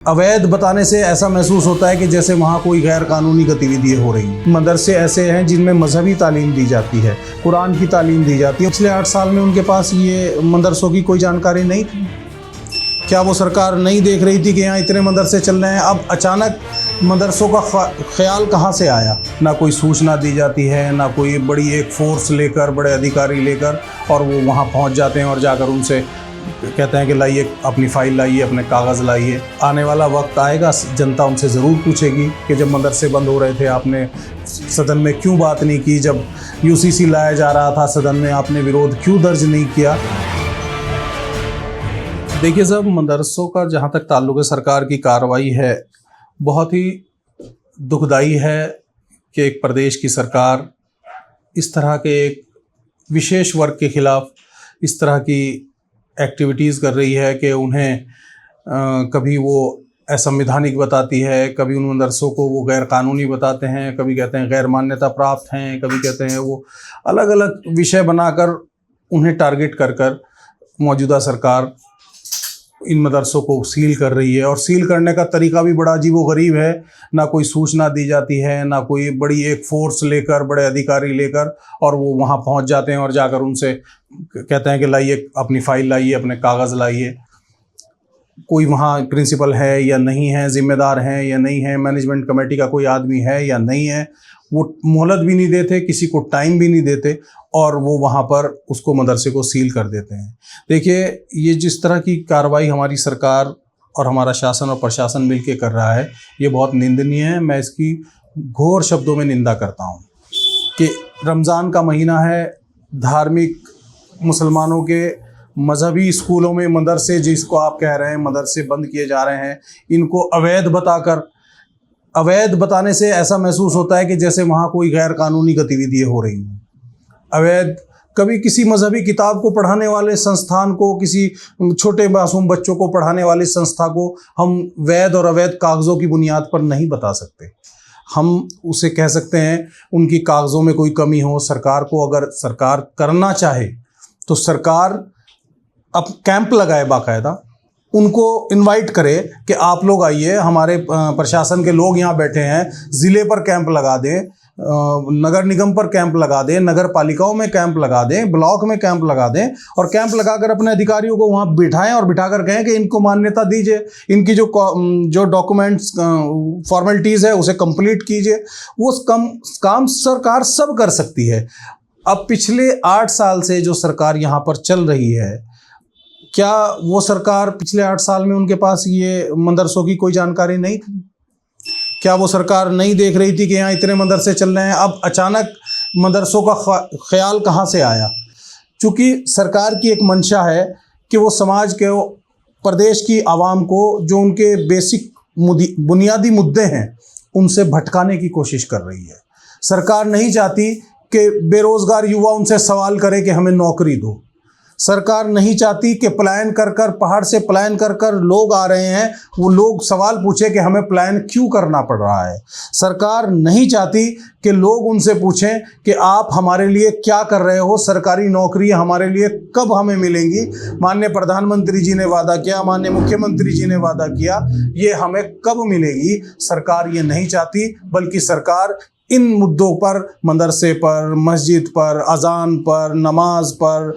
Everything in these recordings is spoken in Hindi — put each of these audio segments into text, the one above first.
अवैध बताने से ऐसा महसूस होता है कि जैसे वहाँ कोई गैर कानूनी गतिविधि हो रही हैं। मदरसे ऐसे हैं जिनमें मजहबी तालीम दी जाती है, कुरान की तालीम दी जाती है। पिछले 8 साल में उनके पास ये मदरसों की कोई जानकारी नहीं थी। क्या वो सरकार नहीं देख रही थी कि यहाँ इतने मदरसे चल रहे हैं? अब अचानक मदरसों का ख्याल कहाँ से आया? ना कोई सूचना दी जाती है, ना कोई बड़ी एक फोर्स लेकर, बड़े अधिकारी लेकर, और वो वहाँ पहुँच जाते हैं और जाकर उनसे कहते हैं कि लाइए अपनी फ़ाइल, लाइए अपने कागज़ लाइए। आने वाला वक्त आएगा, जनता उनसे ज़रूर पूछेगी कि जब मदरसे बंद हो रहे थे आपने सदन में क्यों बात नहीं की, जब यूसीसी लाया जा रहा था सदन में आपने विरोध क्यों दर्ज नहीं किया। देखिए साहब, मदरसों का जहाँ तक ताल्लुक़ है, सरकार की कार्रवाई है बहुत ही दुखदाई है कि एक प्रदेश की सरकार इस तरह के एक विशेष वर्ग के ख़िलाफ़ इस तरह की एक्टिविटीज़ कर रही है कि उन्हें कभी वो असंवैधानिक बताती है, कभी उन मदरसों को वो गैर कानूनी बताते हैं, कभी कहते हैं गैर मान्यता प्राप्त हैं, कभी कहते हैं वो अलग अलग विषय बनाकर उन्हें टारगेट कर कर मौजूदा सरकार इन मदरसों को सील कर रही है। और सील करने का तरीका भी बड़ा अजीबोगरीब है। ना कोई सूचना दी जाती है, ना कोई बड़ी एक फोर्स लेकर, बड़े अधिकारी लेकर, और वो वहाँ पहुँच जाते हैं और जाकर उनसे कहते हैं कि लाइए अपनी फ़ाइल, लाइए अपने कागज़ लाइए। कोई वहाँ प्रिंसिपल है या नहीं है, ज़िम्मेदार हैं या नहीं है, मैनेजमेंट कमेटी का कोई आदमी है या नहीं है, वो मोहलत भी नहीं देते, किसी को टाइम भी नहीं देते, और वो वहाँ पर उसको मदरसे को सील कर देते हैं। देखिए, ये जिस तरह की कार्रवाई हमारी सरकार और हमारा शासन और प्रशासन मिलकर कर रहा है, ये बहुत निंदनीय है। मैं इसकी घोर शब्दों में निंदा करता हूँ कि रमज़ान का महीना है, धार्मिक मुसलमानों के मजहबी स्कूलों में मदरसे, जिसको आप कह रहे हैं मदरसे बंद किए जा रहे हैं, इनको अवैध बताने से ऐसा महसूस होता है कि जैसे वहाँ कोई गैर कानूनी गतिविधि हो रही हैं। अवैध कभी किसी मजहबी किताब को पढ़ाने वाले संस्थान को, किसी छोटे मासूम बच्चों को पढ़ाने वाली संस्था को हम वैध और अवैध कागज़ों की बुनियाद पर नहीं बता सकते। हम उसे कह सकते हैं उनकी कागज़ों में कोई कमी हो। सरकार को अगर सरकार करना चाहे तो सरकार अब कैंप लगाए, बाकायदा उनको इनवाइट करे कि आप लोग आइए, हमारे प्रशासन के लोग यहाँ बैठे हैं, ज़िले पर कैंप लगा दें, नगर निगम पर कैंप लगा दें, नगर पालिकाओं में कैंप लगा दें, ब्लॉक में कैंप लगा दें, और कैंप लगाकर अपने अधिकारियों को वहाँ बिठाएं और बिठाकर कहें कि इनको मान्यता दीजिए, इनकी जो डॉक्यूमेंट्स फॉर्मेलिटीज़ है उसे कंप्लीट कीजिए। वो काम सरकार सब कर सकती है। अब पिछले 8 साल से जो सरकार यहाँ पर चल रही है, क्या वो सरकार पिछले 8 साल में उनके पास ये मदरसों की कोई जानकारी नहीं थी? क्या वो सरकार नहीं देख रही थी कि यहाँ इतने मदरसे चल रहे हैं? अब अचानक मदरसों का ख्याल कहाँ से आया? चूँकि सरकार की एक मंशा है कि वो समाज के, प्रदेश की आवाम को जो उनके बेसिक बुनियादी मुद्दे हैं उनसे भटकाने की कोशिश कर रही है। सरकार नहीं चाहती कि बेरोज़गार युवा उनसे सवाल करे कि हमें नौकरी दो। सरकार नहीं चाहती कि पलायन कर कर, पहाड़ से पलायन कर कर लोग आ रहे हैं, वो लोग सवाल पूछे कि हमें पलायन क्यों करना पड़ रहा है। सरकार नहीं चाहती कि लोग उनसे पूछें कि आप हमारे लिए क्या कर रहे हो, सरकारी नौकरी हमारे लिए कब हमें मिलेंगी। माननीय प्रधानमंत्री जी ने वादा किया, माननीय मुख्यमंत्री जी ने वादा किया, ये हमें कब मिलेगी? सरकार ये नहीं चाहती, बल्कि सरकार इन मुद्दों पर, मदरसे पर, मस्जिद पर, अजान पर, नमाज पर,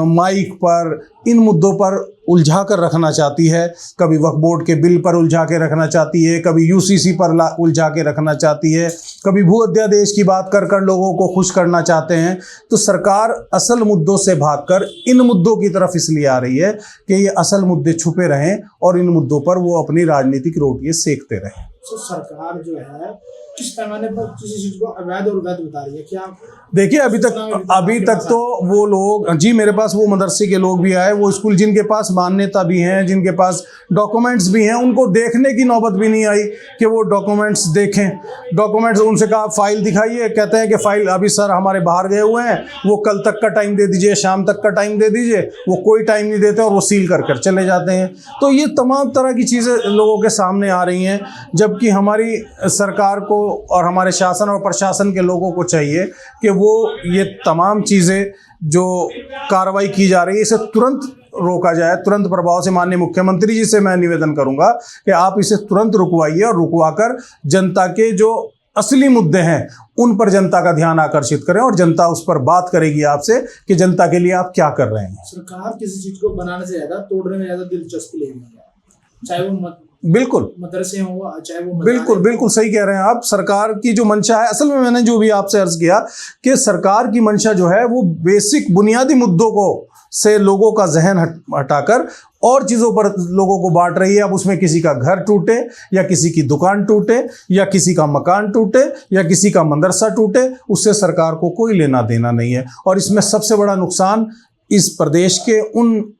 माइक पर, इन मुद्दों पर उलझा कर रखना चाहती है। कभी वक्फ बोर्ड के बिल पर उलझा के रखना चाहती है, कभी यूसीसी पर उलझा के रखना चाहती है, कभी भू अध्यादेश की बात कर कर लोगों को खुश करना चाहते हैं। तो सरकार असल मुद्दों से भागकर इन मुद्दों की तरफ इसलिए आ रही है कि ये असल मुद्दे छुपे रहें और इन मुद्दों पर वो अपनी राजनीतिक रोटियां सेकते रहें। तो सरकार जो है किस पैमाने पर किसी चीज को अवैध और वैध बता रही है? क्या देखिए, अभी तक तो वो लोग, जी मेरे पास वो मदरसे के लोग भी आए, वो स्कूल जिनके पास मान्यता भी हैं, जिनके पास डॉक्यूमेंट्स भी हैं, उनको देखने की नौबत भी नहीं आई कि वो डॉक्यूमेंट्स देखें। डॉक्यूमेंट्स उनसे कहा फ़ाइल दिखाइए, कहते हैं कि फ़ाइल अभी सर हमारे बाहर गए हुए हैं, वो कल तक का टाइम दे दीजिए, शाम तक का टाइम दे दीजिए। वो कोई टाइम नहीं देते और वो सील कर कर चले जाते हैं। तो ये तमाम तरह की चीज़ें लोगों के सामने आ रही हैं, जबकि हमारी सरकार को और हमारे शासन और प्रशासन के लोगों को चाहिए कि वो ये तमाम चीज़ें जो कार्रवाई की जा रही है इसे तुरंत रोका जाए तुरंत प्रभाव से। माननीय मुख्यमंत्री जी से मैं निवेदन करूंगा कि आप इसे तुरंत रुकवाइए और रुकवाकर जनता के जो असली मुद्दे हैं उन पर जनता का ध्यान आकर्षित करें और जनता उस पर बात करेगी आपसे कि जनता के लिए आप क्या कर रहे हैं। सरकार किसी चीज को बनाने से ज्यादा तोड़ने में ज्यादा दिलचस्पी लेगी, चाहे वो बिल्कुल मदरसे हो, चाहे वो बिल्कुल बिल्कुल सही कह रहे हैं आप। सरकार की जो मंशा है, असल में मैंने जो भी आपसे अर्ज किया कि सरकार की मंशा जो है वो बेसिक बुनियादी मुद्दों को से लोगों का जहन हटाकर और चीज़ों पर लोगों को बांट रही है। अब उसमें किसी का घर टूटे या किसी की दुकान टूटे या किसी का मकान टूटे या किसी का मदरसा टूटे, उससे सरकार को कोई लेना देना नहीं है। और इसमें सबसे बड़ा नुकसान इस प्रदेश के उन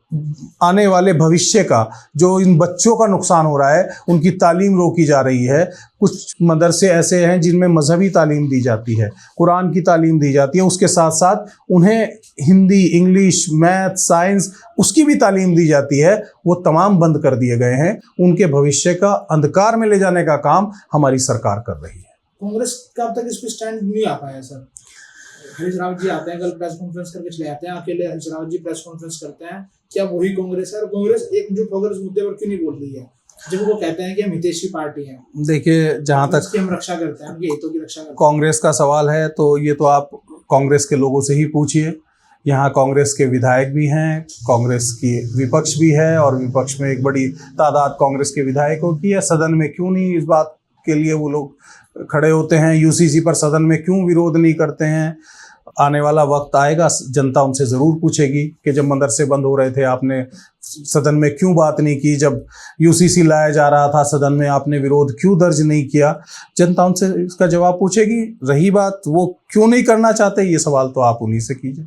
आने वाले भविष्य का, जो इन बच्चों का नुकसान हो रहा है, उनकी तालीम रोकी जा रही है। कुछ मदरसे ऐसे हैं जिनमें मजहबी तालीम दी जाती है, कुरान की तालीम दी जाती है, उसके साथ साथ उन्हें हिंदी, इंग्लिश, मैथ, साइंस उसकी भी तालीम दी जाती है। वो तमाम बंद कर दिए गए हैं। उनके भविष्य का अंधकार में ले जाने का काम हमारी सरकार कर रही है। कांग्रेस का अब तक इस पर स्टैंड नहीं आ पाया सर। हरीश रावत जी आते हैं, कल प्रेस कॉन्फ्रेंस करके चले जाते हैं, अकेले हरीश रावत जी प्रेस कॉन्फ्रेंस करते हैं। क्या वही कांग्रेस है? और कांग्रेस एकजुट होकर इस मुद्दे पर क्यों नहीं बोल रही है, जब वो कहते हैं कि हम हितैषी पार्टी हैं? देखिए, जहाँ तक हम रक्षा करते हैं, उनके हितों की रक्षा करते हैं। कांग्रेस का सवाल है तो ये तो आप कांग्रेस के लोगों से ही पूछिए। यहाँ कांग्रेस के विधायक भी हैं, कांग्रेस की विपक्ष भी है और विपक्ष में एक बड़ी तादाद कांग्रेस के विधायकों की है। सदन में क्यों नहीं इस बात के लिए वो लोग खड़े होते हैं? यूसीसी पर सदन में क्यों विरोध नहीं करते हैं? आने वाला वक्त आएगा, जनता उनसे ज़रूर पूछेगी कि जब मदरसे बंद हो रहे थे आपने सदन में क्यों बात नहीं की, जब यूसीसी लाया जा रहा था सदन में आपने विरोध क्यों दर्ज नहीं किया। जनता उनसे इसका जवाब पूछेगी। रही बात वो क्यों नहीं करना चाहते, ये सवाल तो आप उन्हीं से कीजिए।